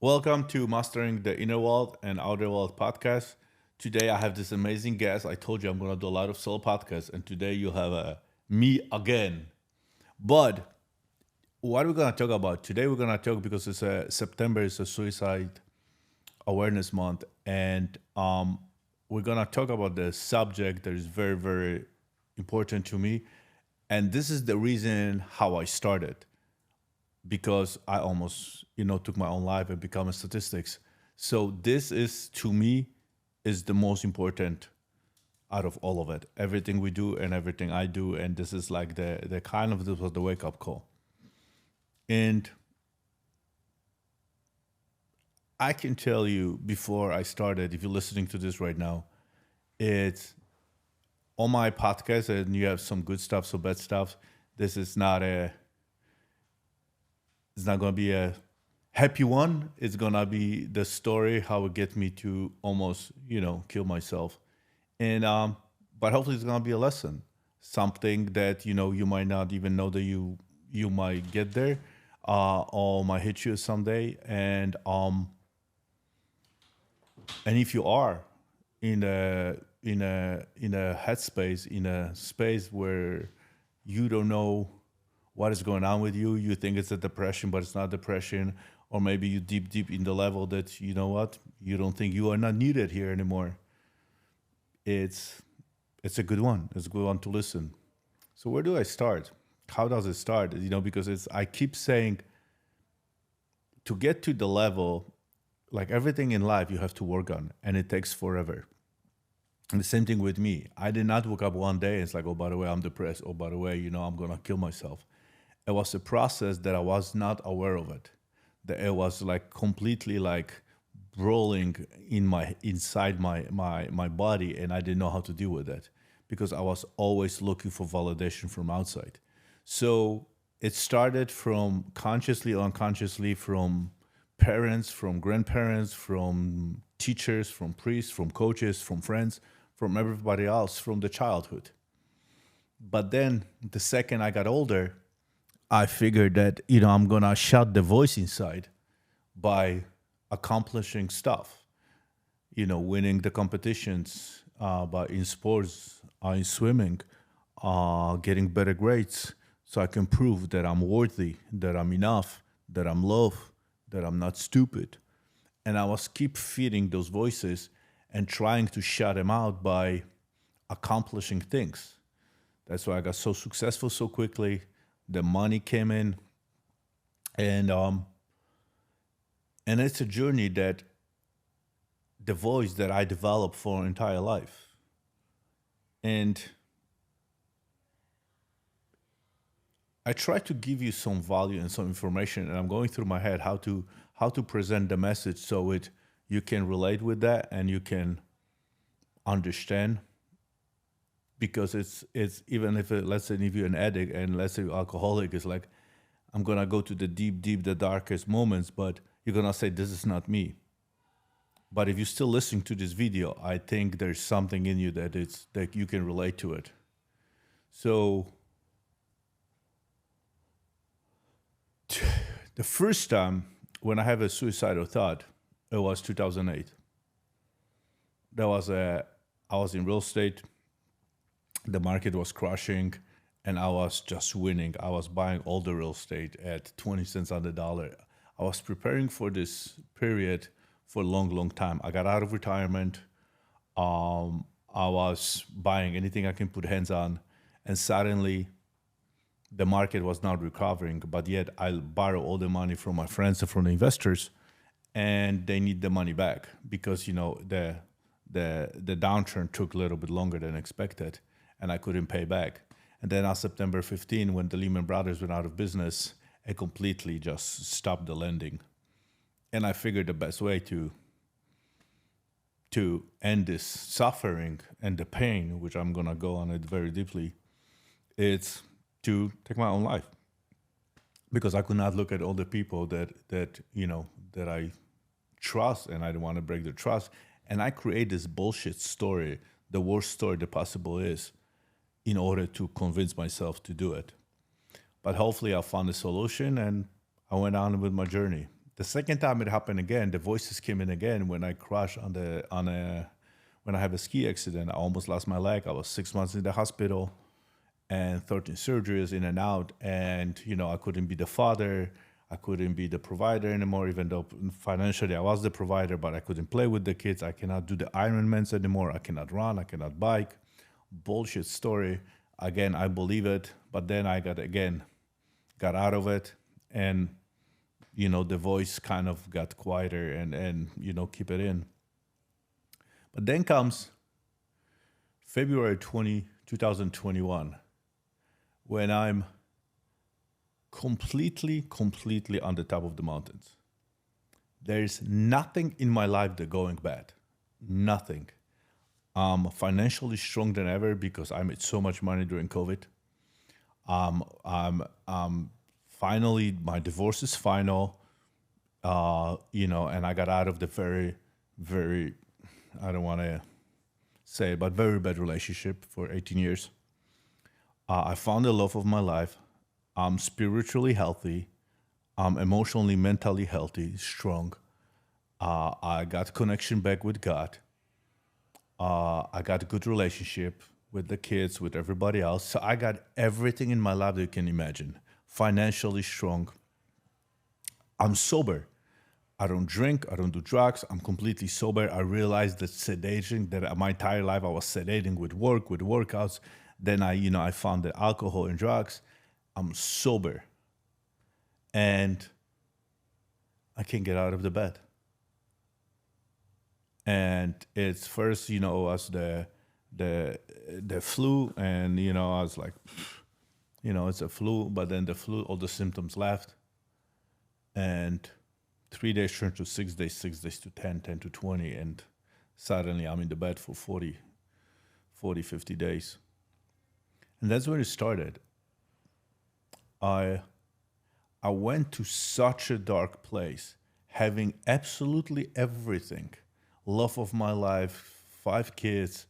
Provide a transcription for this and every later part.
Welcome to Mastering the Inner World and Outer World podcast. Today I have this amazing guest. I told you I'm going to do a lot of solo podcasts, and today you have me again. But what are we going to talk about? Today we're going to talk because it's September is a suicide awareness month, and we're going to talk about the subject that is very, very important to me. And this is the reason how I started because I almost, took my own life and become a statistics. So this is to me is the most important out of all of it. Everything we do and everything I do, and this is like the kind of this was the wake up call. And I can tell you before I started, if you're listening to this right now, it's on my podcast and you have some good stuff, some bad stuff. This is not a it's not gonna be a happy one. It's gonna be the story how it get me to almost, kill myself. And but hopefully it's gonna be a lesson. Something that, you might not even know that you might get there, or might hit you someday. And if you are in a headspace, in a space where you don't know what is going on with you. You think it's a depression, but it's not depression. Or maybe you deep in the level that you know what you don't think you are not needed here anymore. It's it's a good one. It's a good one to listen. So where do I start? How does it start? Because it's I keep saying to get to the level, like everything in life, you have to work on, and it takes forever. And the same thing with me. I did not wake up one day and it's like, oh, by the way, I'm depressed. Oh, by the way, I'm gonna kill myself. It was a process that I was not aware of it. That it was like completely like rolling inside my body, and I didn't know how to deal with it because I was always looking for validation from outside. So it started from consciously, unconsciously, from parents, from grandparents, from teachers, from priests, from coaches, from friends, from everybody else, from the childhood. But then the second I got older, I figured that, I'm going to shut the voice inside by accomplishing stuff, winning the competitions, but in sports, in swimming, getting better grades so I can prove that I'm worthy, that I'm enough, that I'm loved, that I'm not stupid. And I was keep feeding those voices and trying to shut them out by accomplishing things. That's why I got so successful so quickly. The money came in, and it's a journey that the voice that I developed for an entire life. And I try to give you some value and some information, and I'm going through my head how to present the message so it you can relate with that and you can understand because it's even if let's say if you're an addict and let's say you're alcoholic, it's like I'm gonna go to the deep, the darkest moments, but you're gonna say this is not me. But if you're still listening to this video, I think there's something in you that you can relate to it. So the first time when I have a suicidal thought, it was 2008. That was a I was in real estate. The market was crashing, and I was just winning. I was buying all the real estate at 20 cents on the dollar. I was preparing for this period for a long, long time. I got out of retirement. I was buying anything I can put hands on, and suddenly the market was not recovering. But yet I borrow all the money from my friends and from the investors, and they need the money back because the downturn took a little bit longer than expected, and I couldn't pay back. And then on September 15, when the Lehman Brothers went out of business, it completely just stopped the lending. And I figured the best way to end this suffering and the pain, which I'm gonna go on it very deeply, it's to take my own life because I could not look at all the people that I trust, and I don't want to break their trust. And I create this bullshit story, the worst story that possible is, in order to convince myself to do it. But hopefully, I found a solution, and I went on with my journey. The second time it happened again, the voices came in again when I crashed when I had a ski accident. I almost lost my leg. I was 6 months in the hospital and 13 surgeries in and out. And, I couldn't be the father. I couldn't be the provider anymore, even though financially I was the provider, but I couldn't play with the kids. I cannot do the Ironmans anymore. I cannot run. I cannot bike. Bullshit story. Again, I believe it. But then I got out of it. And, the voice kind of got quieter and keep it in. But then comes February 2021, when I'm completely on the top of the mountains. There's nothing in my life that's going bad. Nothing. I'm financially strong than ever because I made so much money during COVID. I'm finally, my divorce is final, and I got out of the very, very, I don't want to say it, but very bad relationship for 18 years. I found the love of my life. I'm spiritually healthy. I'm emotionally, mentally healthy, strong. I got connection back with God. I got a good relationship with the kids, with everybody else. So I got everything in my life that you can imagine. Financially strong. I'm sober. I don't drink. I don't do drugs. I'm completely sober. I realized that sedating, that my entire life I was sedating with work, with workouts. Then I found the alcohol and drugs. I'm sober. And I can't get out of the bed. And it's first, was the flu, and I was like, it's a flu, but then the flu, all the symptoms left, and 3 days turned to 6 days, 6 days to 10, 10 to 20, and suddenly I'm in the bed for 40, 50 days. And that's when it started. I went to such a dark place, having absolutely everything. Love of my life, 5 kids,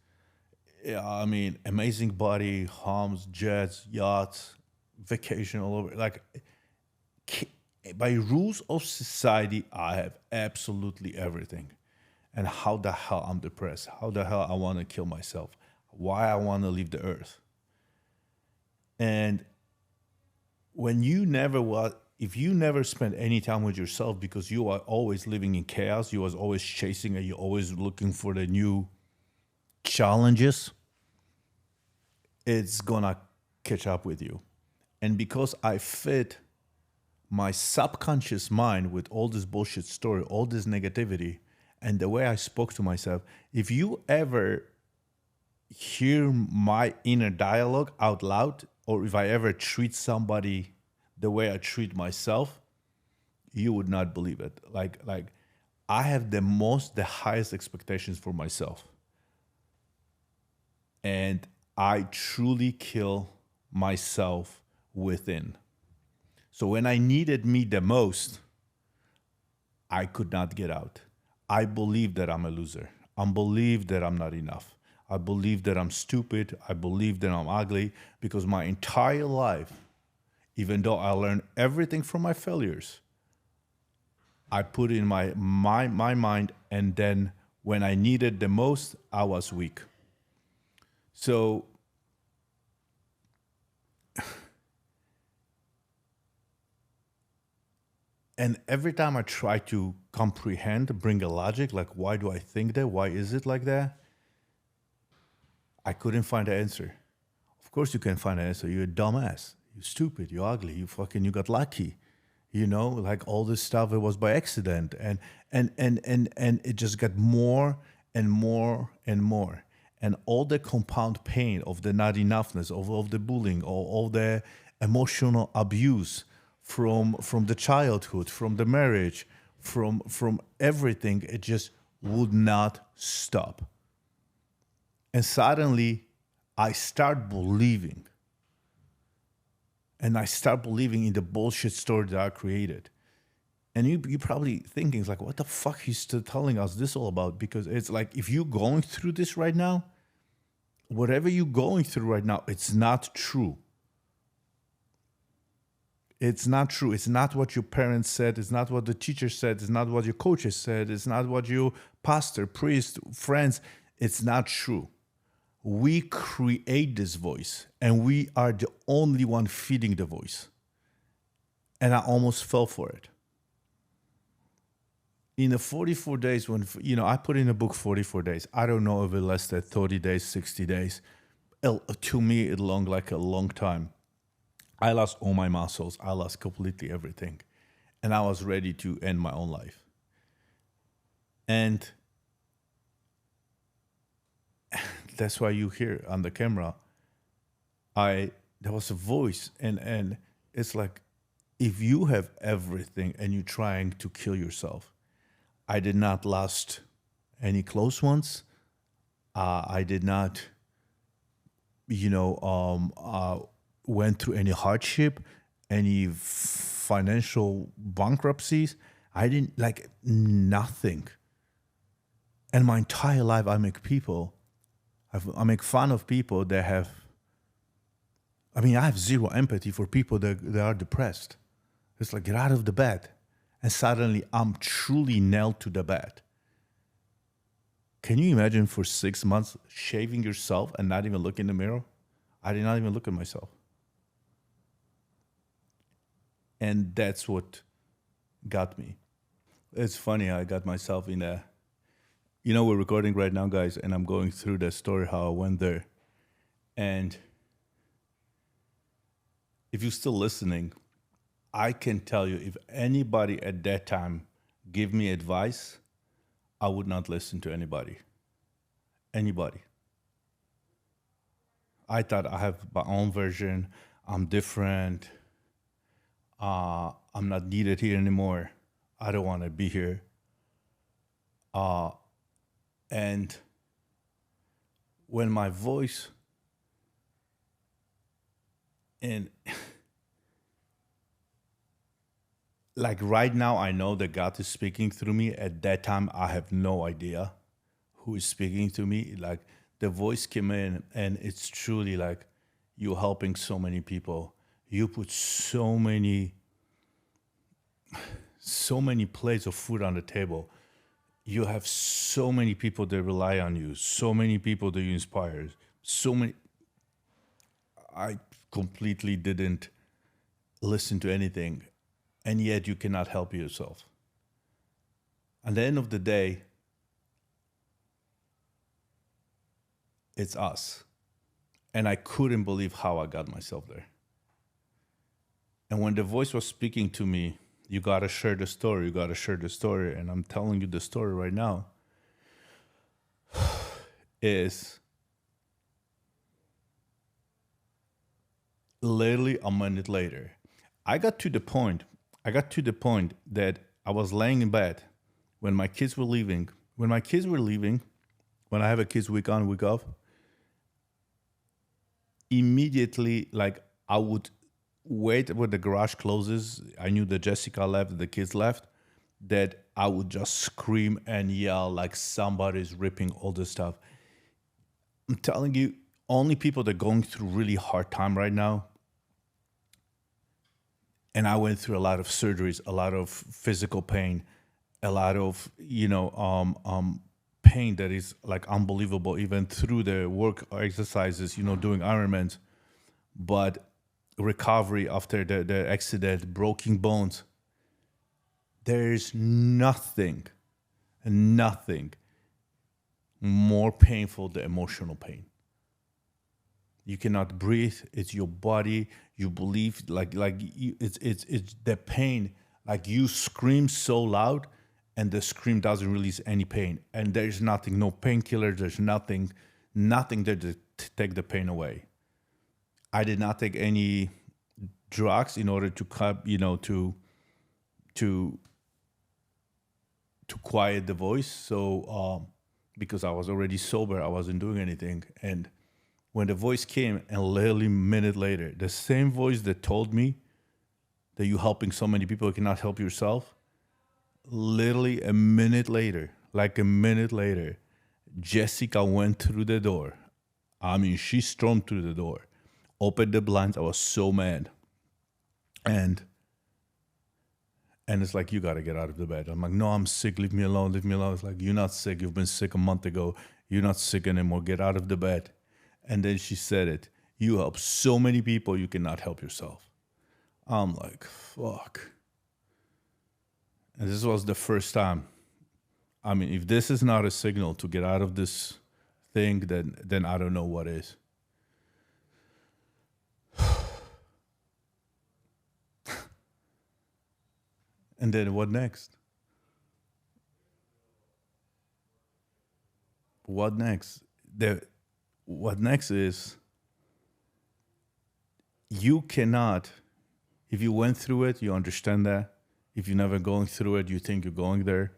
amazing body, homes, jets, yachts, vacation all over. Like, by rules of society, I have absolutely everything. And how the hell I'm depressed? How the hell I want to kill myself? Why I want to leave the earth? And if you never spend any time with yourself because you are always living in chaos, you are always chasing and you're always looking for the new challenges, it's gonna catch up with you. And because I fit my subconscious mind with all this bullshit story, all this negativity, and the way I spoke to myself, if you ever hear my inner dialogue out loud, or if I ever treat somebody the way I treat myself, you would not believe it. Like I have the highest expectations for myself. And I truly kill myself within. So when I needed me the most, I could not get out. I believe that I'm a loser. I believe that I'm not enough. I believe that I'm stupid. I believe that I'm ugly, because my entire life, even though I learned everything from my failures, I put in my mind, and then when I needed the most, I was weak. So and every time I try to comprehend, bring a logic, like, why do I think that? Why is it like that? I couldn't find the answer. Of course you can find an answer. You're a dumbass. You're stupid. You're ugly. You got lucky. Like all this stuff, it was by accident. And it just got more and more and more. And all the compound pain of the not enoughness, of the bullying, all the emotional abuse from the childhood, from the marriage, from everything, it just would not stop. And suddenly, I start believing. And I start believing in the bullshit story that I created. And you're probably thinking, it's like, what the fuck he's still telling us this all about? Because it's like, if you're going through this right now, whatever you're going through right now, it's not true. It's not true. It's not what your parents said. It's not what the teacher said. It's not what your coaches said. It's not what your pastor, priest, friends. It's not true. We create this voice, and we are the only one feeding the voice. And I almost fell for it. In the 44 days, when, I put in a book 44 days. I don't know if it lasted 30 days, 60 days. To me, it long like a long time. I lost all my muscles. I lost completely everything. And I was ready to end my own life. And that's why you hear on the camera, there was a voice. And it's like, if you have everything and you're trying to kill yourself, I did not lost any close ones. I did not, went through any hardship, any financial bankruptcies. I didn't like nothing. And my entire life, I make fun of people that have. I have zero empathy for people that are depressed. It's like, get out of the bed. And suddenly I'm truly nailed to the bed. Can you imagine for 6 months shaving yourself and not even look in the mirror? I did not even look at myself. And that's what got me. It's funny, I got myself in a, we're recording right now, guys, and I'm going through the story how I went there. And if you're still listening, I can tell you, if anybody at that time give me advice, I would not listen to anybody. Anybody. I thought I have my own version. I'm different. I'm not needed here anymore. I don't want to be here. And when my voice and like right now, I know that God is speaking through me. At that time, I have no idea who is speaking to me. Like the voice came in, and it's truly like you're helping so many people. You put so many plates of food on the table. You have so many people that rely on you. So many people that you inspire. So many. I completely didn't listen to anything. And yet you cannot help yourself. At the end of the day, it's us. And I couldn't believe how I got myself there. And when the voice was speaking to me, you got to share the story, you got to share the story. And I'm telling you the story right now, is literally a minute later. I got to the point that I was laying in bed when my kids were leaving. When I have a kids week on, week off, immediately, like I would wait when the garage closes. I knew that Jessica left, the kids left, that I would just scream and yell like somebody's ripping all the stuff. I'm telling you, only people that are going through really hard time right now. And I went through a lot of surgeries, a lot of physical pain, a lot of, pain that is like unbelievable, even through the work exercises, doing Ironmans. But recovery after the accident, broken bones, there's nothing more painful than emotional pain. You cannot breathe. It's your body. You believe it's the pain. Like you scream so loud, and the scream doesn't release any pain. And there's nothing, no painkiller. There's nothing there to take the pain away. I did not take any drugs in order to cut, to quiet the voice. So because I was already sober, I wasn't doing anything, and when the voice came, and literally a minute later, the same voice that told me that you're helping so many people, you cannot help yourself, literally a minute later, Jessica went through the door. She stormed through the door, opened the blinds. I was so mad. And And it's like, you got to get out of the bed. I'm like, no, I'm sick. Leave me alone. Leave me alone. It's like, you're not sick. You've been sick a month ago. You're not sick anymore. Get out of the bed. And then she said it. You help so many people, you cannot help yourself. I'm like, fuck. And this was the first time. I mean, if this is not a signal to get out of this thing, then I don't know what is. And then what next? What next? What next is you cannot, if you went through it, you understand that. If you're never going through it, you think you're going there.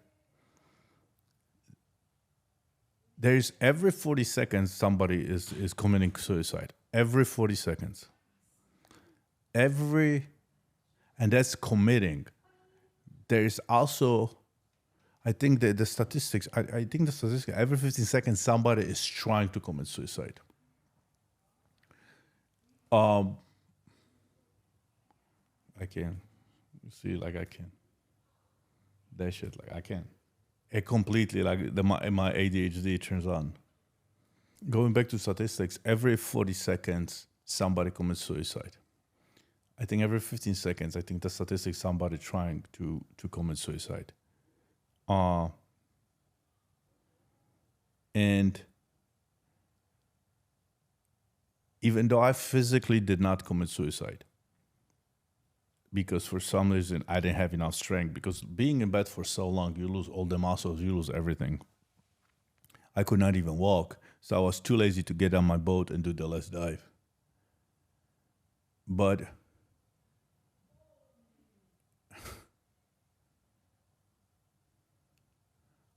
There's every 40 seconds somebody is committing suicide. Every 40 seconds. And that's committing. There's also, I think that the statistics, I think the statistics, every 15 seconds somebody is trying to commit suicide. I can. You see, like I can. That shit, like I can. It completely, like my ADHD turns on. Going back to statistics, every 40 seconds somebody commits suicide. I think every 15 seconds, I think the statistics somebody trying to commit suicide. And even though I physically did not commit suicide, because for some reason I didn't have enough strength, because being in bed for so long, you lose all the muscles, you lose everything. I could not even walk, so I was too lazy to get on my boat and do the last dive. But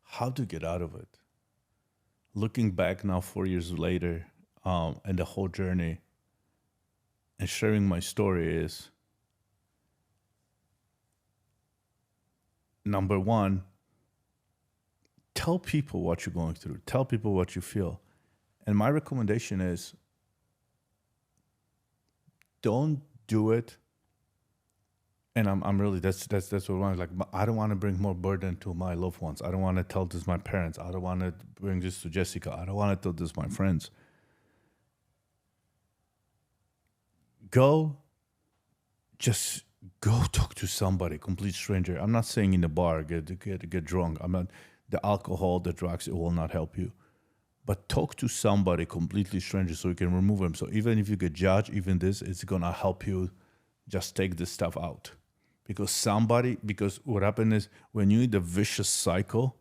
how to get out of it? Looking back now 4 years later, and the whole journey and sharing my story is, number one, tell people what you're going through. Tell people what you feel. And my recommendation is, don't do it. And I'm really, that's what I'm like. I don't want to bring more burden to my loved ones. I don't want to tell this to my parents. I don't want to bring this to Jessica. I don't want to tell this to my friends. Just go talk to somebody, complete stranger. I'm not saying in the bar, get drunk. I'm not, the alcohol, the drugs, it will not help you. But talk to somebody, completely stranger, so you can remove them. So even if you get judged, even this, it's gonna help you just take this stuff out. Because what happened is, when you're in the vicious cycle,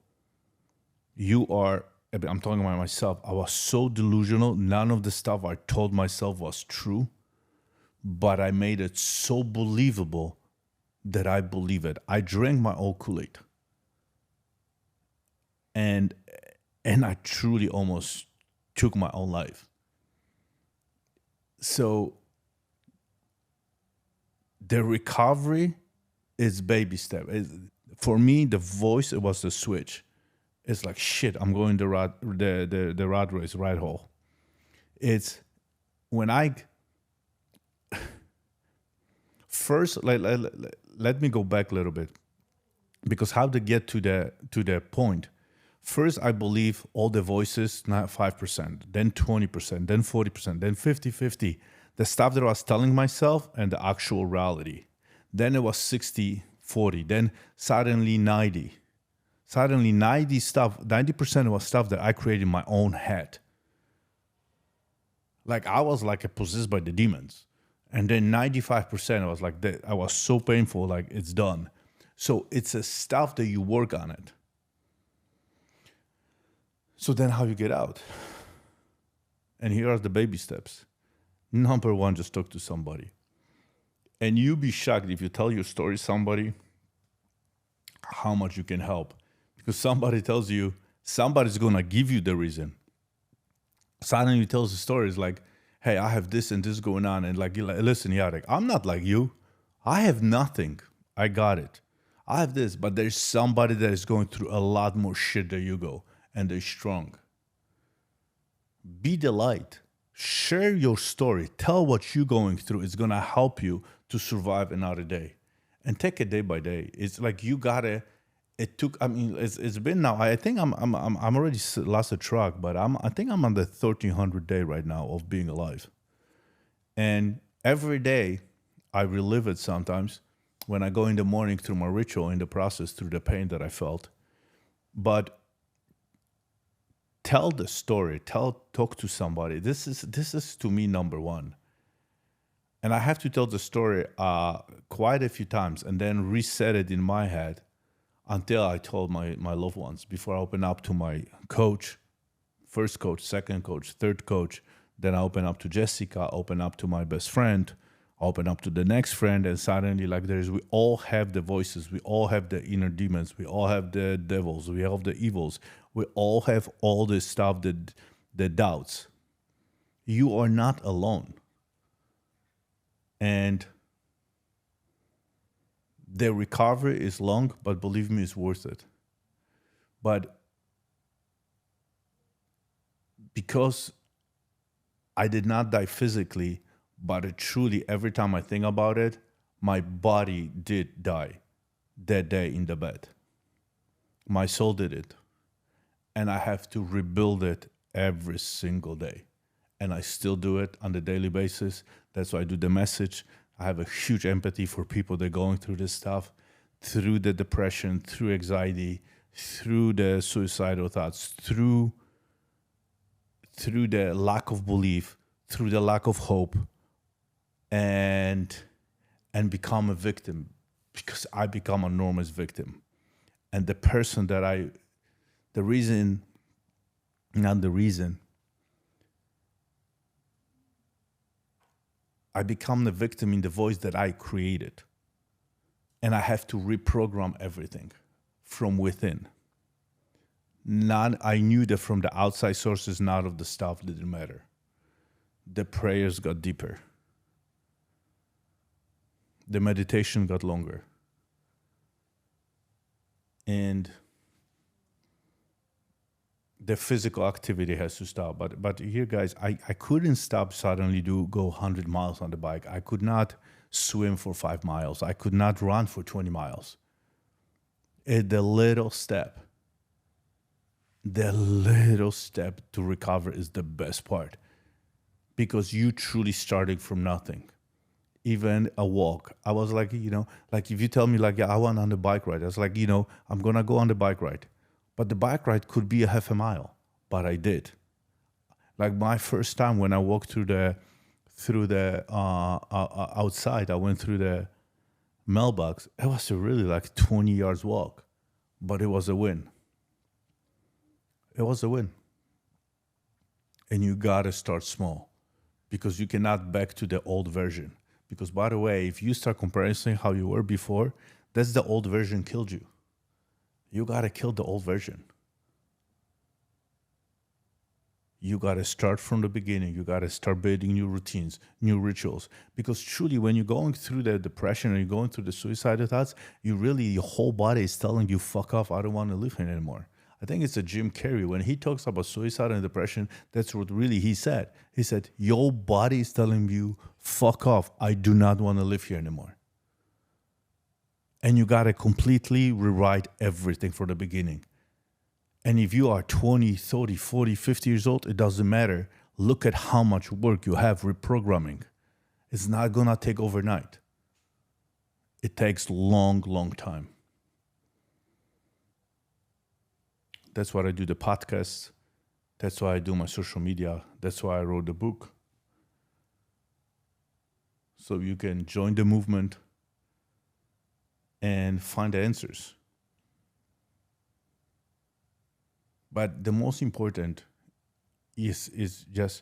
I'm talking about myself, I was so delusional, none of the stuff I told myself was true, but I made it so believable that I believe it. I drank my own Kool-Aid. And I truly almost took my own life. So the recovery is baby step. For me, the voice, it was the switch. It's like, shit, I'm going the rat race, right hole. It's when I first, let me go back a little bit, because how to get to the point. First, I believe all the voices, not 5%, then 20%, then 40%, then 50-50. The stuff that I was telling myself and the actual reality. Then it was 60-40, then suddenly 90. Suddenly 90% was stuff that I created in my own head. Like I was like possessed by the demons. And then 95% I was like, I was so painful, like it's done. So it's a stuff that you work on it. So then how you get out? And here are the baby steps. Number one, just talk to somebody. And you'll be shocked if you tell your story to somebody, how much you can help. Because somebody tells you, somebody's going to give you the reason. Suddenly tells the story, it's like, hey, I have this and this going on. And like, listen, Jarek, I'm not like you. I have nothing. I got it. I have this, but there's somebody that is going through a lot more shit than you go. And they're strong. Be the light. Share your story. Tell what you're going through. It's going to help you to survive another day. and take it day by day. It's like you gotta. It took. I mean, it's been now. I think I'm already lost a track, but I think I'm on the 1300 day right now of being alive. And every day, I relive it sometimes when I go in the morning through my ritual in the process through the pain that I felt. But tell the story. Talk to somebody. This is to me number one. And I have to tell the story quite a few times and then reset it in my head until I told my loved ones before I open up to my coach, first coach, second coach, third coach. Then I open up to Jessica, open up to my best friend, open up to the next friend, and suddenly like we all have the voices, we all have the inner demons, we all have the devils, we have the evils, we all have all this stuff, the doubts. You are not alone. And the recovery is long, but believe me, it's worth it. But because I did not die physically, but it truly, every time I think about it, my body did die that day in the bed. My soul did it. And I have to rebuild it every single day. And I still do it on a daily basis. That's why I do the message. I have a huge empathy for people that are going through this stuff, through the depression, through anxiety, through the suicidal thoughts, through the lack of belief, through the lack of hope, and become a victim, because I become an enormous victim. And the person that I become the victim in the voice that I created. And I have to reprogram everything from within. I knew that from the outside sources, none of the stuff didn't matter. The prayers got deeper. The meditation got longer. And the physical activity has to stop. But here, guys, I couldn't stop suddenly go 100 miles on the bike. I could not swim for 5 miles. I could not run for 20 miles. The little step to recover is the best part, because you truly starting from nothing. Even a walk. I was like, like if you tell me like, yeah, I went on the bike ride. I was like, I'm going to go on the bike ride. But the bike ride could be a half a mile, but I did. Like my first time when I walked through the outside, I went through the mailbox. It was a really like 20 yards walk, but it was a win. It was a win. And you gotta start small, because you cannot back to the old version. Because by the way, if you start comparing how you were before, that's the old version killed you. You gotta kill the old version. You gotta start from the beginning. You gotta start building new routines, new rituals. Because truly, when you're going through the depression or you're going through the suicidal thoughts, your whole body is telling you, fuck off, I don't want to live here anymore. I think it's a Jim Carrey. When he talks about suicide and depression, that's what really he said. He said, your body is telling you, fuck off, I do not want to live here anymore. And you got to completely rewrite everything from the beginning. And if you are 20, 30, 40, 50 years old, it doesn't matter. Look at how much work you have reprogramming. It's not going to take overnight. It takes long, long time. That's why I do the podcast. That's why I do my social media. That's why I wrote the book. So you can join the movement and find the answers. But the most important is just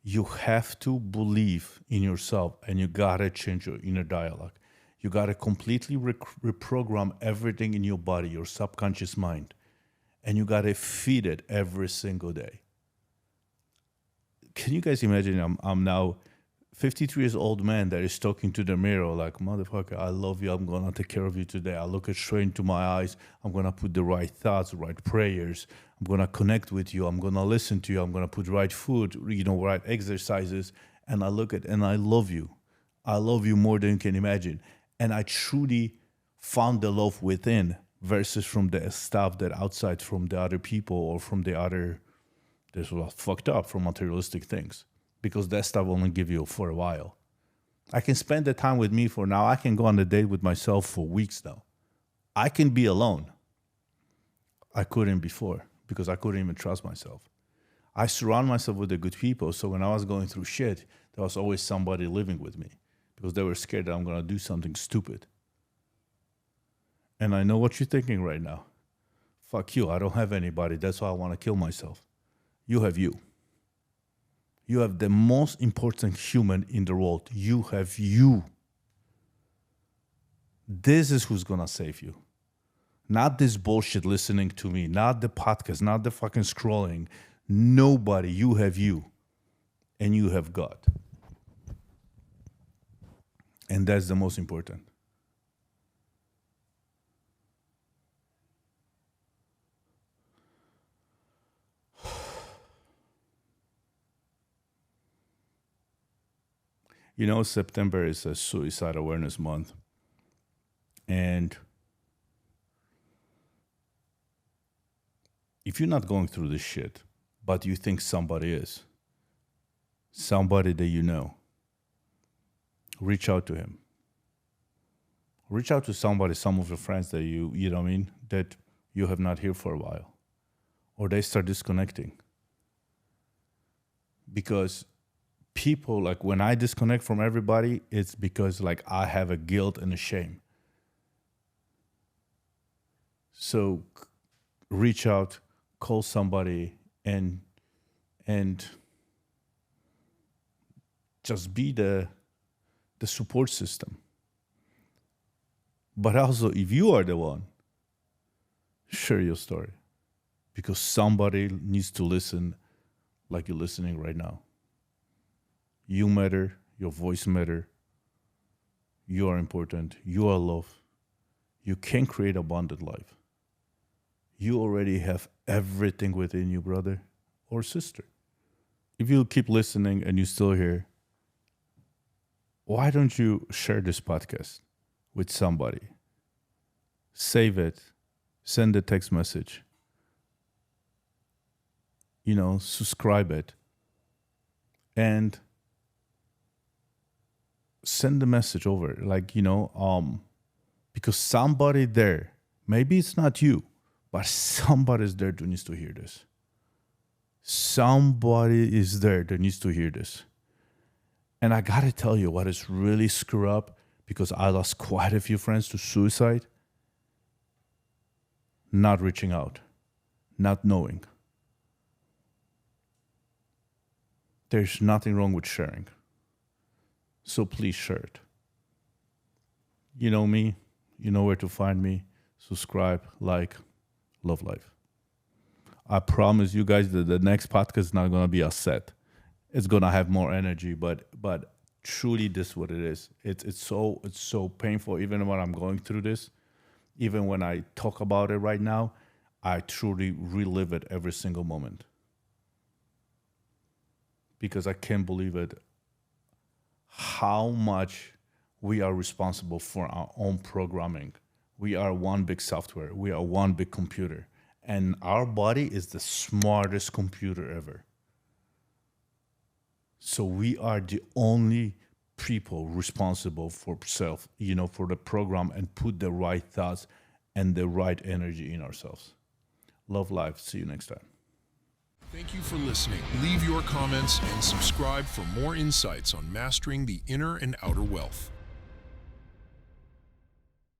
you have to believe in yourself, and you gotta change your inner dialogue. You gotta completely reprogram everything in your body, your subconscious mind, and you gotta feed it every single day. Can you guys imagine? I'm now 53 years old man that is talking to the mirror like, motherfucker, I love you. I'm going to take care of you today. I look it straight into my eyes. I'm going to put the right thoughts, right prayers. I'm going to connect with you. I'm going to listen to you. I'm going to put right food, right exercises. And I look at, and I love you. I love you more than you can imagine. And I truly found the love within versus from the stuff that outside from the other people or from the other, this was fucked up from materialistic things. Because that stuff only give you for a while. I can spend the time with me for now. I can go on a date with myself for weeks now. I can be alone. I couldn't before because I couldn't even trust myself. I surround myself with the good people. So when I was going through shit, there was always somebody living with me because they were scared that I'm going to do something stupid. And I know what you're thinking right now. Fuck you. I don't have anybody. That's why I want to kill myself. You have you. You have the most important human in the world. You have you. This is who's going to save you. Not this bullshit listening to me, not the podcast, not the fucking scrolling. Nobody. You have you. And you have God. And that's the most important. You know, September is a suicide awareness month. And if you're not going through this shit, but you think somebody is, somebody that you know, reach out to him. Reach out to somebody, some of your friends that you know what I mean, that you have not heard for a while. Or they start disconnecting. Because people, like when I disconnect from everybody, it's because like I have a guilt and a shame. So reach out, call somebody, and just be the support system. But also, if you are the one, share your story. Because somebody needs to listen like you're listening right now. You matter, your voice matter. You are important, you are loved. You can create abundant life. You already have everything within you, brother or sister. If you keep listening and you're still here, why don't you share this podcast with somebody? Save it, send a text message, subscribe it, and send the message over. Because somebody there, maybe it's not you, but somebody's there that needs to hear this. Somebody is there that needs to hear this. And I gotta tell you what is really screwed up, because I lost quite a few friends to suicide. Not reaching out, not knowing. There's nothing wrong with sharing. So please share it. You know me, you know where to find me. Subscribe, like, love life. I promise you guys that the next podcast is not gonna be a set. It's gonna have more energy, but truly this is what it is. It's so painful. Even when I'm going through this, even when I talk about it right now, I truly relive it every single moment. Because I can't believe it, how much we are responsible for our own programming. We are one big software. We are one big computer. And our body is the smartest computer ever. So we are the only people responsible for for the program, and put the right thoughts and the right energy in ourselves. Love life. See you next time. Thank you for listening. Leave your comments and subscribe for more insights on mastering the inner and outer wealth.